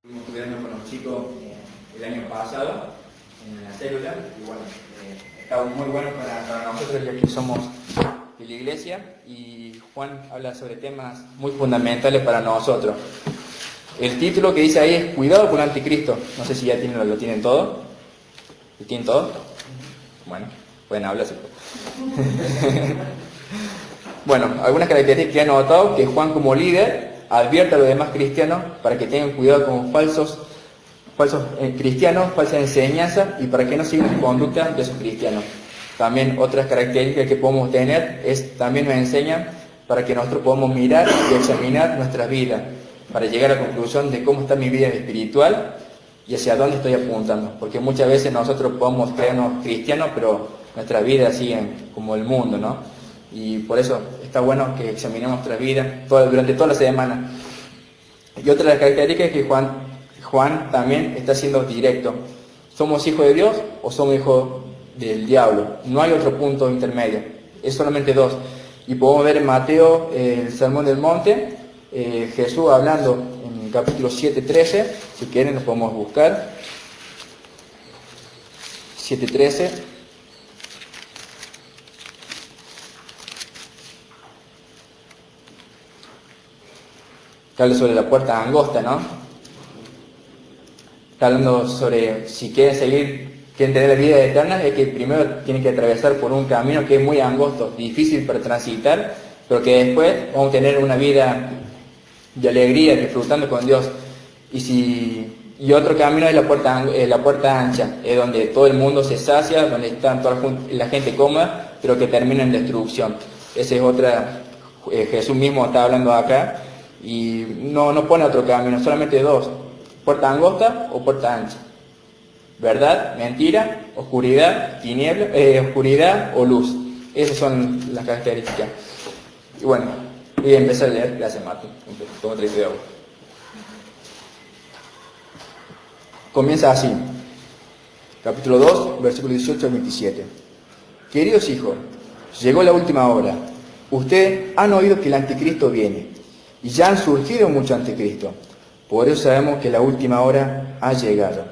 Estuvimos estudiando con los chicos el año pasado en la célula y bueno, está muy bueno para nosotros ya que somos de la iglesia y Juan habla sobre temas muy fundamentales para nosotros. El título que dice ahí es Cuidado con el anticristo. No sé si ya lo tienen todo. ¿Lo tienen todo? Bueno, pueden hablarse. Bueno, algunas características que he notado que Juan como líder advierte a los demás cristianos para que tengan cuidado con falsos cristianos, falsa enseñanza y para que no sigan la conducta de esos cristianos. También otras características que podemos tener también nos enseñan para que nosotros podamos mirar y examinar nuestra vida, para llegar a la conclusión de cómo está mi vida espiritual y hacia dónde estoy apuntando. Porque muchas veces nosotros podemos creernos cristianos, pero nuestra vida sigue como el mundo, ¿no? Y por eso está bueno que examinemos nuestra vida durante toda la semana. Y otra de las características es que Juan también está siendo directo. ¿Somos hijos de Dios o somos hijos del diablo? No hay otro punto intermedio, es solamente dos. Y podemos ver en Mateo, el Sermón del Monte, Jesús hablando en el capítulo 7:13, si quieren lo podemos buscar. 7:13. Que habla sobre la puerta angosta, ¿no? Está hablando sobre si quieren tener la vida eterna, es que primero tienen que atravesar por un camino que es muy angosto, difícil para transitar, pero que después vamos a tener una vida de alegría, disfrutando con Dios. Y otro camino es la puerta ancha, es donde todo el mundo se sacia, donde está toda la gente cómoda, pero que termina en destrucción. Esa es otra, Jesús mismo está hablando acá, y no pone otro camino, solamente dos: puerta angosta o puerta ancha, verdad, mentira, oscuridad, oscuridad o luz. Esas son las características. Y bueno, voy a empezar a leer. Gracias, Martín. Toma 3 de agua. Comienza así, capítulo 2, versículo 18 al 27. Queridos hijos, llegó la última hora. Ustedes han oído que el anticristo viene. Y ya han surgido muchos anticristos. Por eso sabemos que la última hora ha llegado.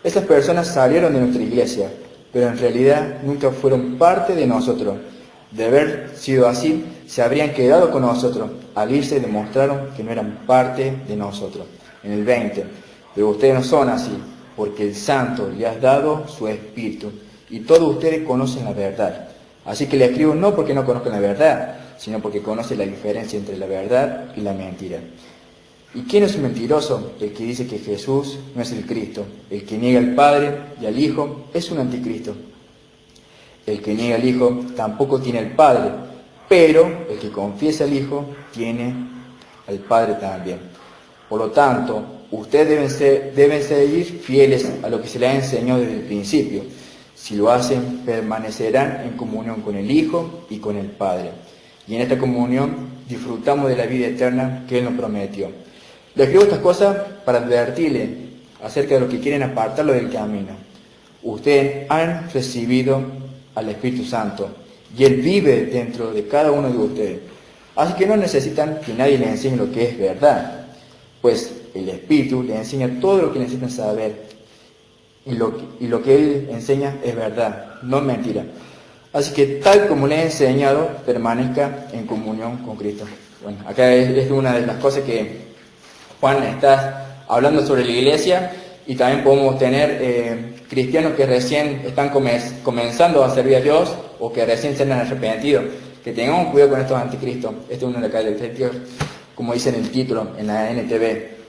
Estas personas salieron de nuestra iglesia, pero en realidad nunca fueron parte de nosotros. De haber sido así, se habrían quedado con nosotros. Al irse demostraron que no eran parte de nosotros. En el 20. Pero ustedes no son así, porque el Santo le ha dado su Espíritu. Y todos ustedes conocen la verdad. Así que le escribo no porque no conozcan la verdad, sino porque conoce la diferencia entre la verdad y la mentira. ¿Y quién es un mentiroso? El que dice que Jesús no es el Cristo. El que niega al Padre y al Hijo es un anticristo. El que niega al Hijo tampoco tiene al Padre, pero el que confiesa al Hijo tiene al Padre también. Por lo tanto, ustedes deben seguir fieles a lo que se les ha enseñado desde el principio. Si lo hacen, permanecerán en comunión con el Hijo y con el Padre. Y en esta comunión disfrutamos de la vida eterna que Él nos prometió. Le escribo estas cosas para advertirle acerca de lo que quieren apartarlo del camino. Ustedes han recibido al Espíritu Santo y Él vive dentro de cada uno de ustedes. Así que no necesitan que nadie les enseñe lo que es verdad, pues el Espíritu les enseña todo lo que necesitan saber. Y lo que Él enseña es verdad, no es mentira. Así que tal como le he enseñado, permanezca en comunión con Cristo. Bueno, acá es una de las cosas que Juan está hablando sobre la iglesia, y también podemos tener cristianos que recién están comenzando a servir a Dios o que recién se han arrepentido. Que tengamos cuidado con estos anticristos. Esta es una de las características, como dice en el título, en la NTV.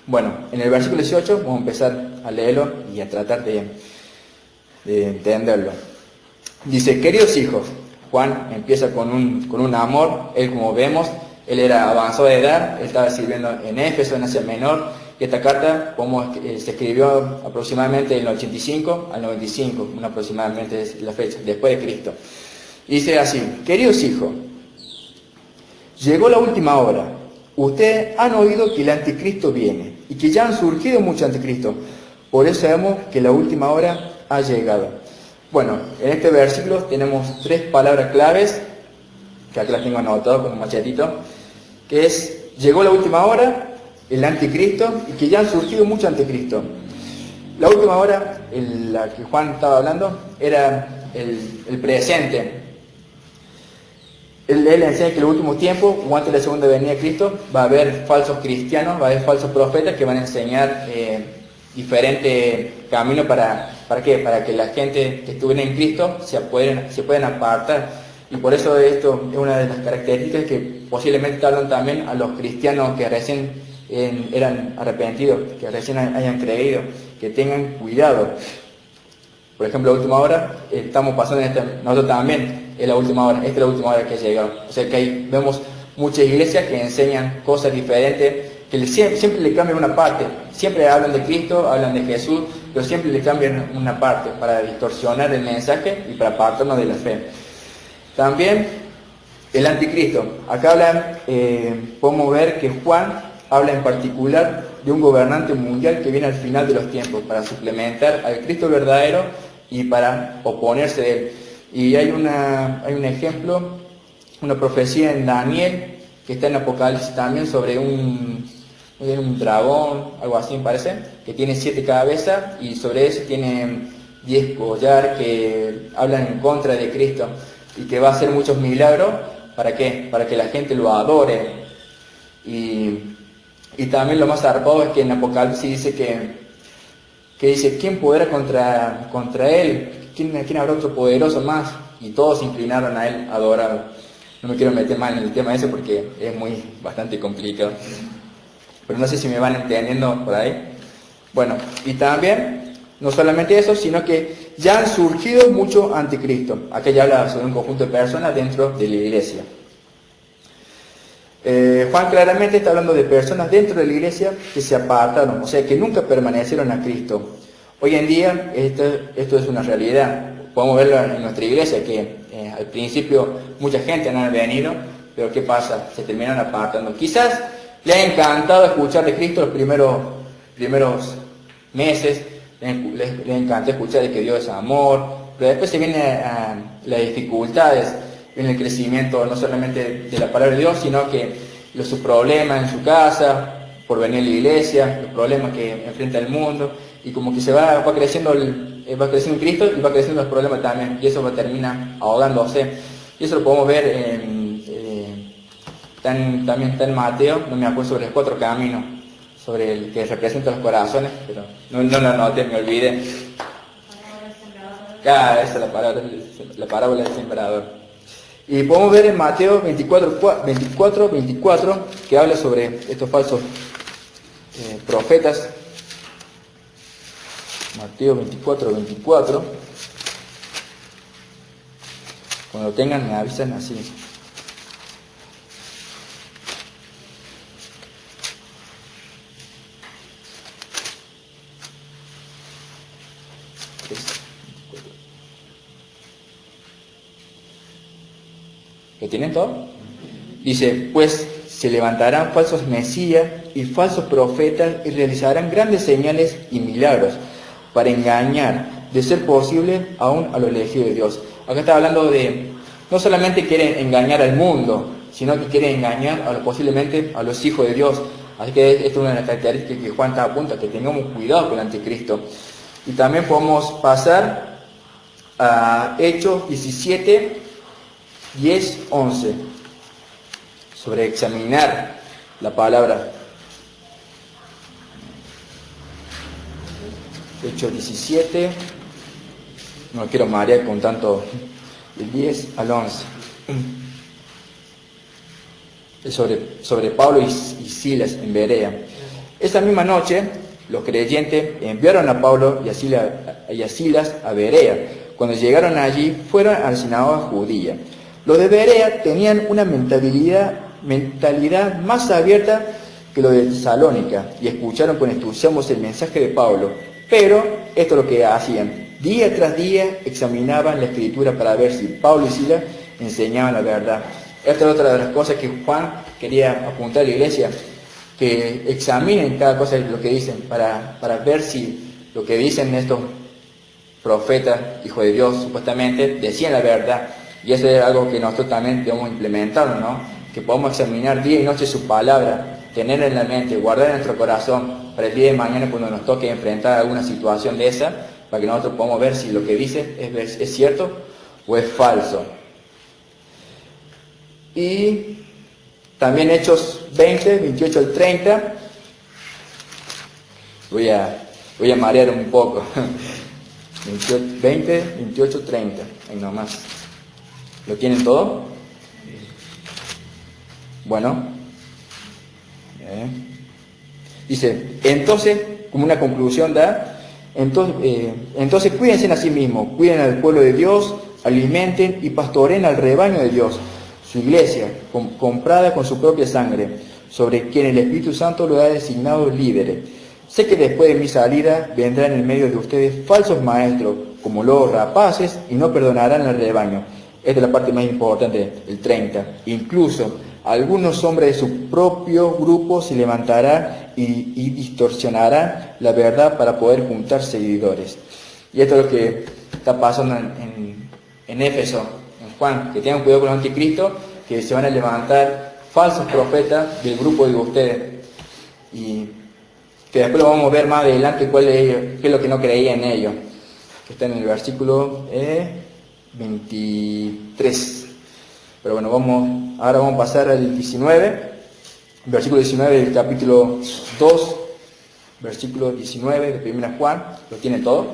Bueno, en el versículo 18 vamos a empezar a leerlo y a tratar de entenderlo. Dice: queridos hijos, Juan empieza con un amor. Él, como vemos, él era avanzado de edad, él estaba sirviendo en Éfeso, en Asia Menor, y esta carta se escribió aproximadamente en el 85 al 95, aproximadamente es la fecha, después de Cristo. Y dice así: queridos hijos, llegó la última hora. Ustedes han oído que el anticristo viene y que ya han surgido muchos anticristos. Por eso sabemos que la última hora ha llegado. Bueno, en este versículo tenemos 3 palabras claves, que aquí las tengo anotadas con un machetito, que es: llegó la última hora, el anticristo y que ya han surgido muchos anticristos. La última hora, la que Juan estaba hablando, era el presente. Él enseña que en el último tiempo, o antes de la segunda venida de Cristo, va a haber falsos cristianos, va a haber falsos profetas que van a enseñar diferentes caminos ¿para qué? Para que la gente que estuviera en Cristo se puedan apartar. Y por eso esto es una de las características que posiblemente hablan también a los cristianos que recién eran arrepentidos, que recién hayan creído, que tengan cuidado. Por ejemplo, la última hora, estamos pasando nosotros también, es la última hora, esta es la última hora que ha llegado. O sea que ahí vemos muchas iglesias que enseñan cosas diferentes, que siempre le cambian una parte. Siempre hablan de Cristo, hablan de Jesús, pero siempre le cambian una parte para distorsionar el mensaje y para apartarnos de la fe. También el anticristo. Acá podemos ver que Juan habla en particular de un gobernante mundial que viene al final de los tiempos para suplementar al Cristo verdadero y para oponerse de él. Y hay un ejemplo, una profecía en Daniel, que está en Apocalipsis también, sobre un dragón, algo así me parece, que tiene 7 cabezas y sobre eso tiene 10 collares que hablan en contra de Cristo y que va a hacer muchos milagros. ¿Para qué? Para que la gente lo adore. Y también lo más zarpado es que en Apocalipsis dice que dice, ¿quién podrá contra él? ¿Quién habrá otro poderoso más? Y todos se inclinaron a él, adoraron. No me quiero meter mal en el tema ese porque es bastante complicado. Pero no sé si me van entendiendo por ahí. Bueno, y también, no solamente eso, sino que ya han surgido muchos anticristos. Acá ya habla sobre un conjunto de personas dentro de la iglesia. Juan claramente está hablando de personas dentro de la iglesia que se apartaron, o sea, que nunca permanecieron a Cristo. Hoy en día esto es una realidad. Podemos verlo en nuestra iglesia, que al principio mucha gente no ha venido, pero ¿qué pasa? Se terminan apartando. Quizás le ha encantado escuchar de Cristo los primeros meses, le encantó escuchar de que Dios es amor, pero después se vienen las dificultades, viene el crecimiento no solamente de la palabra de Dios, sino que sus problemas en su casa, por venir a la iglesia, los problemas que enfrenta el mundo, y como que va creciendo Cristo y va creciendo los problemas también, y eso termina ahogándose. Y eso lo podemos ver también está en Mateo, no me acuerdo, sobre los 4 caminos, sobre el que representa los corazones, pero no lo anoté, me olvidé. Esa es la parábola del sembrador. Y podemos ver en Mateo 24, que habla sobre estos falsos profetas. Mateo 24. Cuando lo tengan me avisan así. ¿Lo tienen todo? Dice, pues se levantarán falsos mesías y falsos profetas y realizarán grandes señales y milagros para engañar, de ser posible, aún a los elegidos de Dios. Acá está hablando de, no solamente quieren engañar al mundo, sino que quieren engañar posiblemente a los hijos de Dios. Así que esta es una de las características que Juan está apunta, que tengamos cuidado con el anticristo. Y también podemos pasar a Hechos 17, 10, 11, sobre examinar la palabra. Hechos 17, no quiero marear con tanto, del 10 al 11. Es sobre Pablo y Silas en Berea. Esa misma noche, los creyentes enviaron a Pablo y a Silas a Berea. Cuando llegaron allí, fueron a la sinagoga judía. Los de Berea tenían una mentalidad más abierta que los de Tesalónica y escucharon con entusiasmo el mensaje de Pablo. Pero esto es lo que hacían. Día tras día examinaban la escritura para ver si Pablo y Silas enseñaban la verdad. Esta es otra de las cosas que Juan quería apuntar a la iglesia, que examinen cada cosa de lo que dicen para ver si lo que dicen estos profetas, hijos de Dios, supuestamente, decían la verdad. Y eso es algo que nosotros también debemos implementar, ¿no? Que podamos examinar día y noche su palabra tener en la mente, guardar en nuestro corazón para el día de mañana cuando nos toque enfrentar alguna situación de esa, para que nosotros podamos ver si lo que dice es cierto o es falso. Y también Hechos 20, 28 al 30. Voy a marear un poco. 20, 28, 30. Ahí nomás. ¿Lo tienen todo? Bueno. Dice, entonces, como una conclusión da, entonces cuídense a sí mismos, cuiden al pueblo de Dios, alimenten y pastoren al rebaño de Dios, su iglesia, comprada con su propia sangre, sobre quien el Espíritu Santo lo ha designado líderes. Sé que después de mi salida vendrán en medio de ustedes falsos maestros, como lobos rapaces, y no perdonarán al rebaño. Esta es la parte más importante, el 30. Incluso algunos hombres de su propio grupo se levantarán y distorsionarán la verdad para poder juntar seguidores. Y esto es lo que está pasando en Éfeso, en Juan, que tengan cuidado con el anticristo, que se van a levantar falsos profetas del grupo de ustedes. Y que después lo vamos a ver más adelante qué es lo que no creía en ellos. Que está en el versículo 23. Pero bueno, ahora vamos a pasar al 19, versículo 19 del capítulo 2, versículo 19 de 1 Juan, lo tiene todo.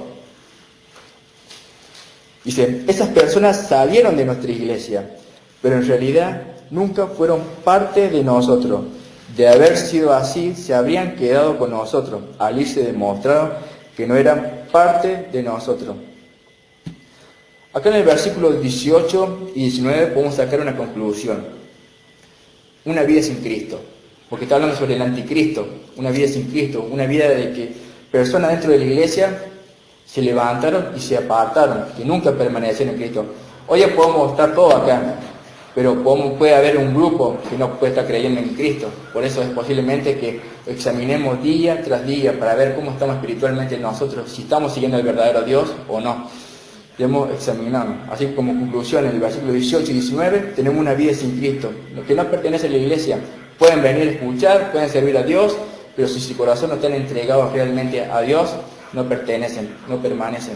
Dice, esas personas salieron de nuestra iglesia, pero en realidad nunca fueron parte de nosotros. De haber sido así, se habrían quedado con nosotros. Al irse demostraron que no eran parte de nosotros. Acá en el versículo 18 y 19 podemos sacar una conclusión. Una vida sin Cristo. Porque está hablando sobre el anticristo. Una vida sin Cristo. Una vida de que personas dentro de la iglesia se levantaron y se apartaron. Que nunca permanecieron en Cristo. Hoy ya podemos estar todos acá. Pero puede haber un grupo que no puede estar creyendo en Cristo. Por eso es posiblemente que examinemos día tras día para ver cómo estamos espiritualmente nosotros. Si estamos siguiendo al verdadero Dios o no. Debemos examinarnos. Así que como conclusión, en el versículo 18 y 19, tenemos una vida sin Cristo. Los que no pertenecen a la iglesia pueden venir a escuchar, pueden servir a Dios, pero si su corazón no está entregado realmente a Dios, no pertenecen, no permanecen.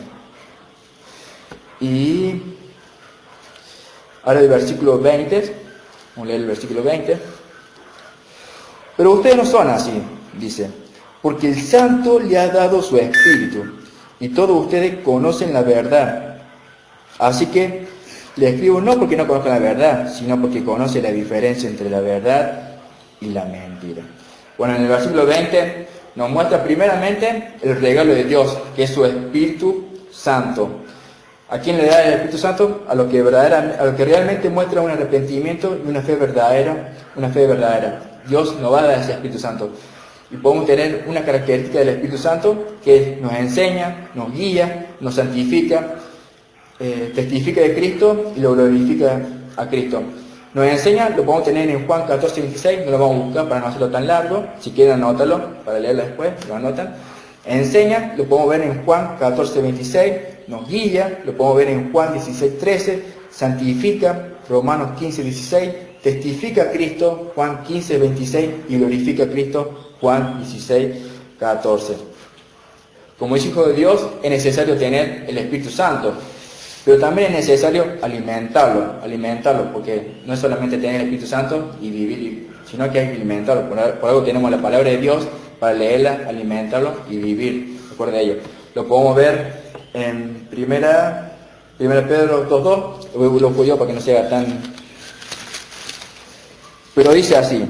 Y ahora el versículo 20, vamos a leer el versículo 20. Pero ustedes no son así, dice, porque el Santo le ha dado su Espíritu, y todos ustedes conocen la verdad. Así que le escribo no porque no conozcan la verdad, sino porque conocen la diferencia entre la verdad y la mentira. Bueno, en el versículo 20 nos muestra primeramente el regalo de Dios, que es su Espíritu Santo. ¿A quién le da el Espíritu Santo? A lo que realmente muestra un arrepentimiento y una fe verdadera. Dios nos va a dar ese Espíritu Santo. Y podemos tener una característica del Espíritu Santo que nos enseña, nos guía, nos santifica, testifica de Cristo y lo glorifica a Cristo. Nos enseña, lo podemos tener en Juan 14, 26, no lo vamos a buscar para no hacerlo tan largo, si quieren anótalo para leerlo después, lo anotan. Enseña, lo podemos ver en Juan 14, 26, nos guía, lo podemos ver en Juan 16, 13, santifica, Romanos 15, 16, testifica a Cristo, Juan 15, 26, y glorifica a Cristo, Juan 16, 14. Como es hijo de Dios, es necesario tener el Espíritu Santo, pero también es necesario alimentarlo, porque no es solamente tener el Espíritu Santo y vivir, sino que hay que alimentarlo. Por algo tenemos la palabra de Dios para leerla, alimentarlo y vivir. Recuerda ello. Lo podemos ver en primera Pedro 2.2, lo yo para que no se haga tan... Pero dice así: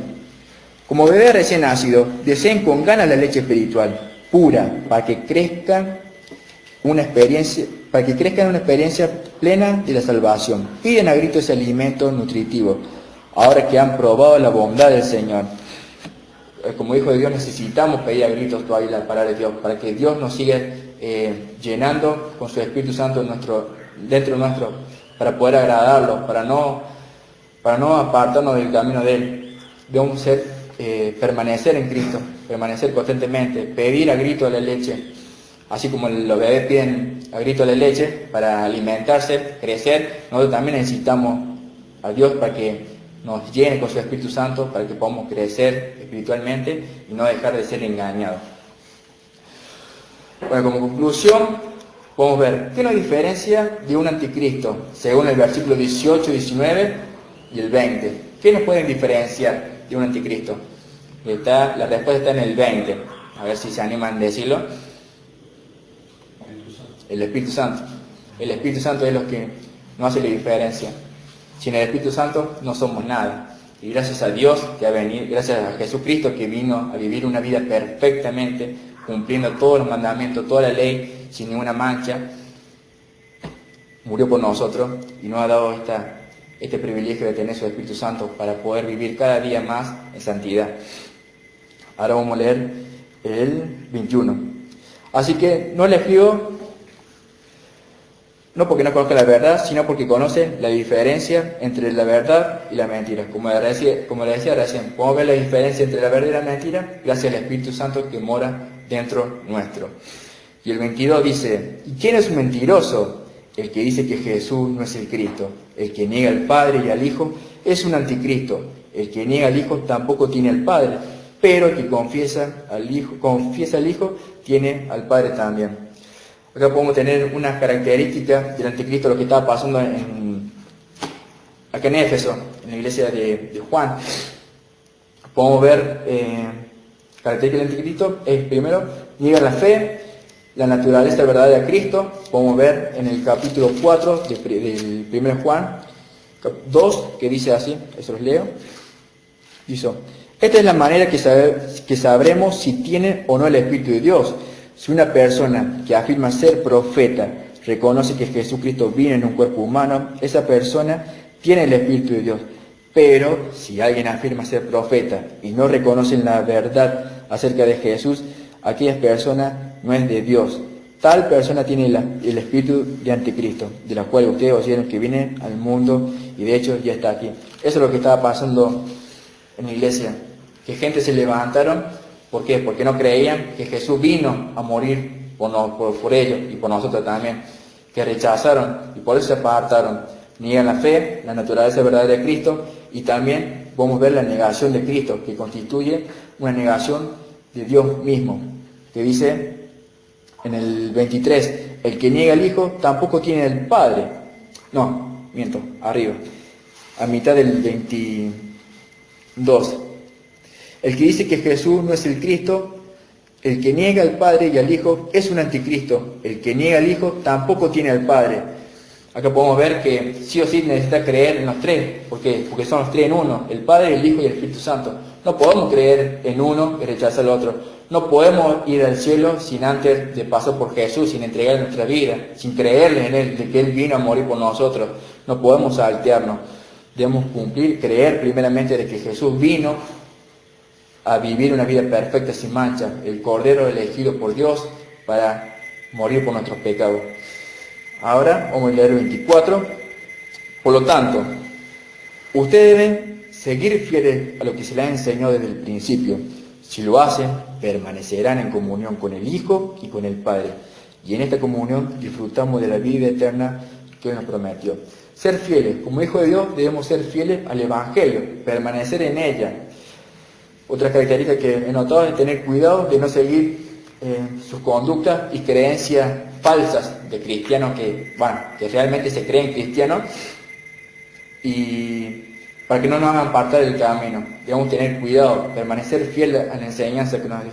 como bebé recién nacido, deseen con ganas la leche espiritual, pura, para que crezcan en una experiencia plena de la salvación. Piden a gritos ese alimento nutritivo, ahora que han probado la bondad del Señor. Como hijo de Dios necesitamos pedir a gritos todavía la palabra de Dios, para que Dios nos siga llenando con su Espíritu Santo dentro nuestro, para poder agradarlo, para no apartarnos del camino de Él. Debemos permanecer en Cristo, permanecer constantemente, pedir a grito de la leche, así como los bebés piden a grito de la leche para alimentarse, crecer. Nosotros también necesitamos a Dios para que nos llene con su Espíritu Santo para que podamos crecer espiritualmente y no dejar de ser engañados. Bueno, como conclusión, podemos ver qué nos diferencia de un anticristo, según el versículo 18, 19 y el 20. ¿Qué nos pueden diferenciar de un anticristo? La respuesta está en el 20. A ver si se animan a decirlo. El Espíritu Santo. El Espíritu Santo es lo que nos hace la diferencia. Sin el Espíritu Santo no somos nada. Y gracias a Dios que ha venido, gracias a Jesucristo que vino a vivir una vida perfectamente, cumpliendo todos los mandamientos, toda la ley, sin ninguna mancha, murió por nosotros y nos ha dado este privilegio de tener su Espíritu Santo para poder vivir cada día más en santidad. Ahora vamos a leer el 21. Así que no le escribo, no porque no conozca la verdad, sino porque conoce la diferencia entre la verdad y la mentira. Como le decía recién, podemos ver la diferencia entre la verdad y la mentira gracias al Espíritu Santo que mora dentro nuestro. Y el 22 dice, ¿y quién es un mentiroso? El que dice que Jesús no es el Cristo. El que niega al Padre y al Hijo es un anticristo. El que niega al Hijo tampoco tiene al Padre, pero el que confiesa al Hijo tiene al Padre también. Acá podemos tener unas características del anticristo, lo que estaba pasando acá en Éfeso, en la iglesia de Juan. Podemos ver características del anticristo. Es primero, niega la fe, la naturaleza verdadera de Cristo. Podemos ver en el capítulo 4 del 1 Juan 2, que dice así, eso los leo. Dice, esta es la manera que sabremos si tiene o no el Espíritu de Dios. Si una persona que afirma ser profeta reconoce que Jesucristo vino en un cuerpo humano, esa persona tiene el Espíritu de Dios. Pero si alguien afirma ser profeta y no reconoce la verdad acerca de Jesús, aquella persona no es de Dios. Tal persona tiene el espíritu de anticristo, de la cual ustedes oyeron que viene al mundo y de hecho ya está aquí. Eso es lo que estaba pasando en la iglesia, que gente se levantaron. ¿Por qué? Porque no creían que Jesús vino a morir por ellos y por nosotros también, que rechazaron y por eso se apartaron. Niegan la fe, la naturaleza verdadera de Cristo y también podemos ver la negación de Cristo, que constituye una negación de Dios mismo, que dice en el 23, el que niega al Hijo tampoco tiene el Padre. No, miento, arriba, a mitad del 22. El que dice que Jesús no es el Cristo, el que niega al Padre y al Hijo es un anticristo. El que niega al Hijo tampoco tiene al Padre. Acá podemos ver que sí o sí necesita creer en los tres. ¿Por qué? Porque son los tres en uno, el Padre, el Hijo y el Espíritu Santo. No podemos creer en uno y rechazar al otro. No podemos ir al cielo sin antes de pasar por Jesús, sin entregar nuestra vida, sin creerle en Él, de que Él vino a morir por nosotros. No podemos saltearnos. Debemos creer primeramente de que Jesús vino a vivir una vida perfecta sin mancha, el Cordero elegido por Dios para morir por nuestros pecados. Ahora vamos a leer el 24. Por lo tanto, ustedes deben seguir fieles a lo que se les ha enseñado desde el principio. Si lo hacen, permanecerán en comunión con el Hijo y con el Padre. Y en esta comunión disfrutamos de la vida eterna que Él nos prometió. Ser fieles, como hijos de Dios, debemos ser fieles al Evangelio, permanecer en ella. Otra característica que he notado es tener cuidado de no seguir sus conductas y creencias falsas de cristianos que realmente se creen cristianos, y para que no nos hagan apartar del camino. Debemos tener cuidado, permanecer fiel a la enseñanza que nos dio,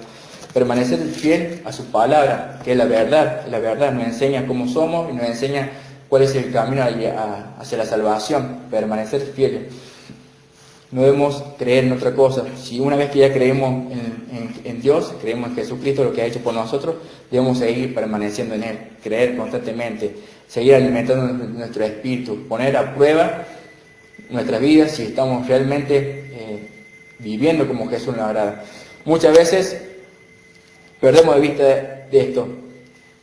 permanecer fiel a su palabra, que es la verdad. La verdad nos enseña cómo somos y nos enseña cuál es el camino hacia la salvación, permanecer fieles. No debemos creer en otra cosa. Si una vez que ya creemos en Dios, creemos en Jesucristo, lo que ha hecho por nosotros, debemos seguir permaneciendo en Él, creer constantemente, seguir alimentando nuestro espíritu, poner a prueba nuestras vidas si estamos realmente viviendo como Jesús nos agrada. Muchas veces perdemos de vista de esto,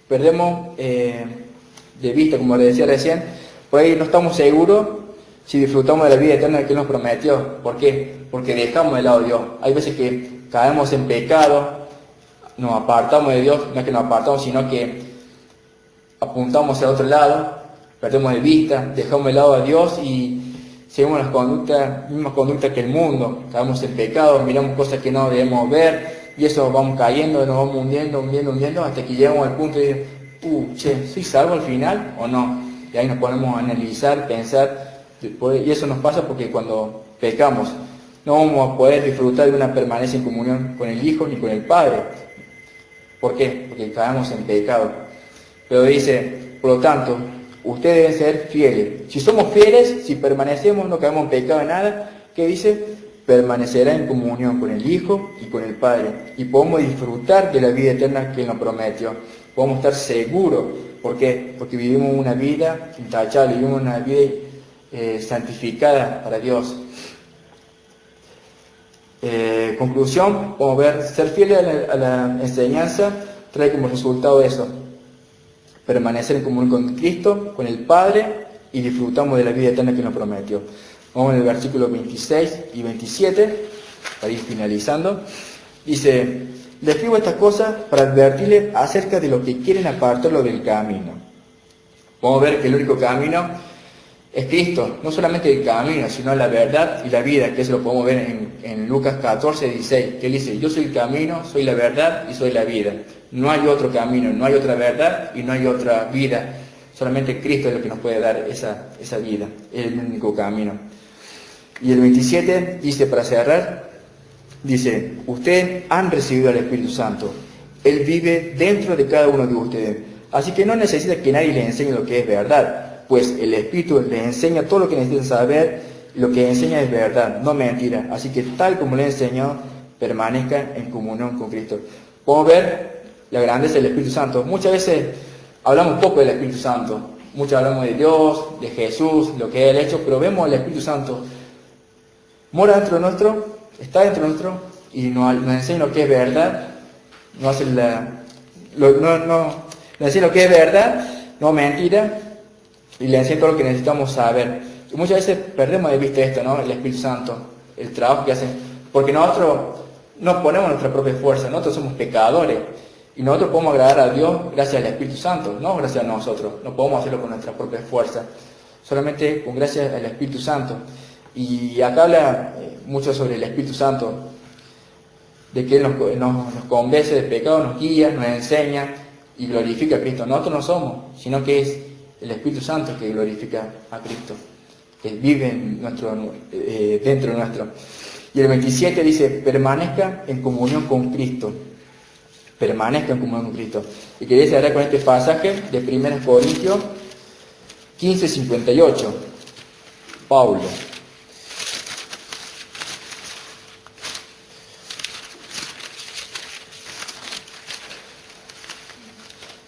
perdemos de vista, como le decía recién, por ahí no estamos seguros si disfrutamos de la vida eterna que Él nos prometió. ¿Por qué? Porque dejamos de lado a Dios. Hay veces que caemos en pecado, nos apartamos de Dios, no es que nos apartamos, sino que apuntamos al otro lado, perdemos de vista, dejamos de lado a Dios y seguimos las mismas conductas que el mundo, caemos en pecado, miramos cosas que no debemos ver, y eso vamos cayendo, nos vamos hundiendo, hasta que llegamos al punto de, ¿soy salvo al final o no? Y ahí nos ponemos a analizar, pensar, y eso nos pasa porque cuando pecamos, no vamos a poder disfrutar de una permanencia en comunión con el Hijo ni con el Padre. ¿Por qué? Porque caemos en pecado. Pero dice, por lo tanto, ustedes deben ser fieles. Si somos fieles, si permanecemos, no caemos en pecado de nada, ¿qué dice? Permanecerá en comunión con el Hijo y con el Padre. Y podemos disfrutar de la vida eterna que Él nos prometió. Podemos estar seguros. ¿Por qué? Porque vivimos una vida intachable, vivimos una vida santificada para Dios. Conclusión, podemos ver, ser fieles a la enseñanza trae como resultado eso. Permanecer en comunión con Cristo, con el Padre, y disfrutamos de la vida eterna que nos prometió. Vamos en el versículo 26 y 27, para ir finalizando. Dice, les escribo estas cosas para advertirles acerca de lo que quieren apartarlo del camino. Vamos a ver que el único camino es Cristo, no solamente el camino, sino la verdad y la vida, que eso lo podemos ver en Lucas 14, 16, que él dice, yo soy el camino, soy la verdad y soy la vida. No hay otro camino, no hay otra verdad y no hay otra vida. Solamente Cristo es lo que nos puede dar esa vida, es el único camino. Y el 27 dice, para cerrar, dice, ustedes han recibido al Espíritu Santo. Él vive dentro de cada uno de ustedes. Así que no necesita que nadie les enseñe lo que es verdad. Pues el Espíritu les enseña todo lo que necesitan saber, y lo que enseña es verdad, no mentira. Así que tal como le enseñó, permanezcan en comunión con Cristo. Podemos ver la grandeza del Espíritu Santo. Muchas veces hablamos poco del Espíritu Santo. Muchos hablamos de Dios, de Jesús, lo que Él ha hecho, pero vemos al Espíritu Santo. Mora dentro nuestro, está dentro nuestro, y nos enseña lo que es verdad. Nos enseña lo que es verdad, no mentira. Y le enseña todo lo que necesitamos saber. Y muchas veces perdemos de vista esto, ¿no? El Espíritu Santo, el trabajo que hace. Porque nosotros nos ponemos nuestra propia fuerza, nosotros somos pecadores. Y nosotros podemos agradar a Dios gracias al Espíritu Santo, no gracias a nosotros. No podemos hacerlo con nuestra propia fuerza, solamente con gracias al Espíritu Santo. Y acá habla mucho sobre el Espíritu Santo, de que Él nos convence de pecado, nos guía, nos enseña y glorifica a Cristo. Nosotros no somos, sino que es el Espíritu Santo que glorifica a Cristo, que vive dentro nuestro. Y el 27 dice, permanezca en comunión con Cristo. Permanezca en comunión con Cristo. Y quería cerrar con este pasaje de 1 Corintios 15:58. Pablo.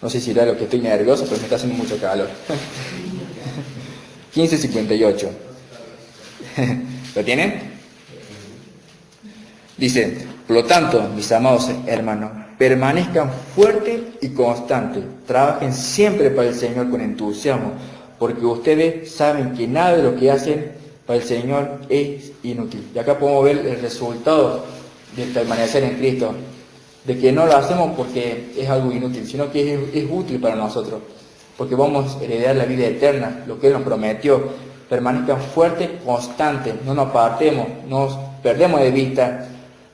No sé si era lo que estoy nervioso, pero me está haciendo mucho calor. 15:58. ¿Lo tienen? Dice, por lo tanto, mis amados hermanos, permanezcan fuertes y constantes. Trabajen siempre para el Señor con entusiasmo, porque ustedes saben que nada de lo que hacen para el Señor es inútil. Y acá podemos ver el resultado de permanecer en Cristo. De que no lo hacemos porque es algo inútil, sino que es útil para nosotros, porque vamos a heredar la vida eterna, lo que Él nos prometió. Permanezcan fuertes, constantes, no nos apartemos, no nos perdemos de vista,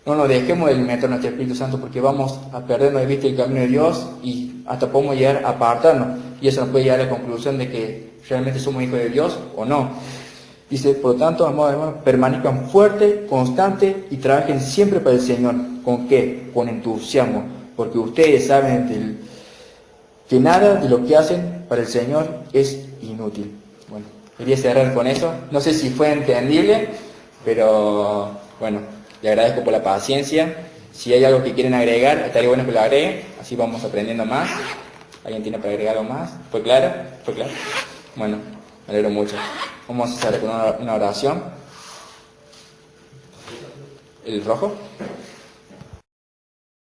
no nos dejemos de alimentar nuestro Espíritu Santo, porque vamos a perdernos de vista el camino de Dios y hasta podemos llegar a apartarnos, y eso nos puede llegar a la conclusión de que realmente somos hijos de Dios o no. Dice, por lo tanto, amados hermanos, permanezcan fuertes, constantes y trabajen siempre para el Señor. ¿Con qué? Con entusiasmo. Porque ustedes saben que nada de lo que hacen para el Señor es inútil. Bueno, quería cerrar con eso. No sé si fue entendible, pero bueno, le agradezco por la paciencia. Si hay algo que quieren agregar, estaría bueno que lo agreguen. Así vamos aprendiendo más. ¿Alguien tiene para agregar algo más? ¿Fue claro? ¿Fue claro? Bueno, me alegro mucho. Vamos a hacer una oración. ¿El rojo?